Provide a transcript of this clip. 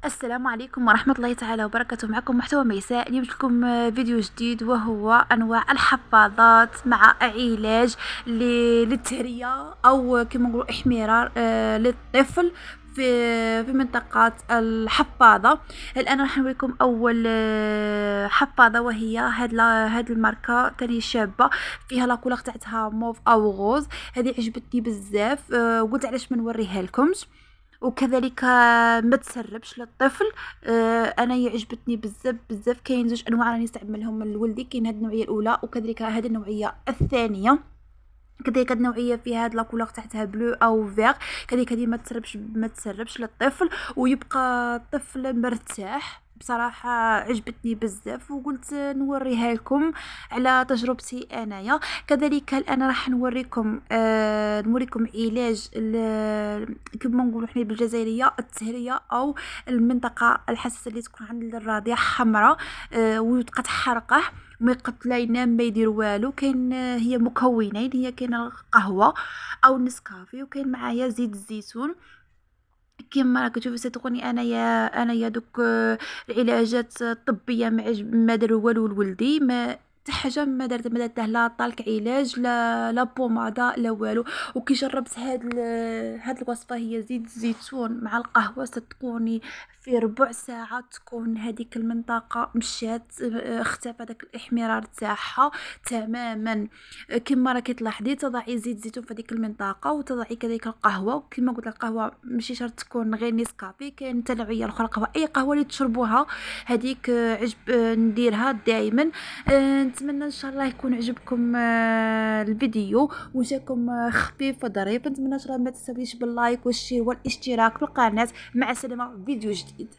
السلام عليكم ورحمة الله تعالى وبركاته. معكم محتوى ميساء. اليوم جبت لكم فيديو جديد وهو أنواع الحفاضات مع علاج للتهرية أو كما نقولوا إحمرار للطفل في منطقة الحفاضة. الآن راح نوريكم أول حفاضة، وهي هاد الماركة تاني شابة، فيها لاكولار تاعتها موف أو غوز. هذه عجبتني بزاف، وقلت علاش ما نوريها لكمش. وكذلك ما تسربش للطفل. انا يعجبتني بزاف بزاف. كاين زوج انواع راني نستعملهم لولدي، كاين هاد النوعيه الاولى وكذلك هاد النوعيه الثانيه. كذلك هاد النوعيه فيها هاد لاكولور تاعتها بلو او فيغ. كذلك هذه ما تسربش للطفل ويبقى الطفل مرتاح. بصراحه عجبتني بزاف وقلت نوريها لكم على تجربتي انايا. كذلك الان راح نوريكم علاج كما نقولوا حنا بالجزائريه التهريه او المنطقه الحساسه اللي تكون عند الرضيع حمراء، وتبقى تحرقه ما يقتلا ينام ما يدير والو. كاين هي مكونين، هي كاين القهوه او النسكافي، وكاين معايا زيت الزيتون. كما راك تشوفي صدقوني انا يا دوك العلاجات الطبيه ما دار والو لولدي، ما حتى حاجه ما درته، لا طالك علاج، لا بوماده، لا والو. وكي جربت هاد الوصفه، هي زيت الزيتون مع القهوه، صدقوني في ربع ساعه تكون هذيك المنطقه مشات، اختفى داك الاحمرار تاعها تماما. كما راكي تلاحظي تضعي زيت زيتون في هذيك المنطقه، وتضعي كذلك القهوه. وكما قلت لك القهوه ماشي شرط تكون غير نسكافي، كاين حتى نوعيه اخرى قهوه، اي قهوه اللي تشربوها هذيك عجب نديرها دائما. نتمنى ان شاء الله يكون عجبكم الفيديو وجاكم خفيف وظريف. نتمنى ان شاء الله ما تنساوش باللايك والشير والاشتراك في القناه. مع السلامه، فيديو جديد.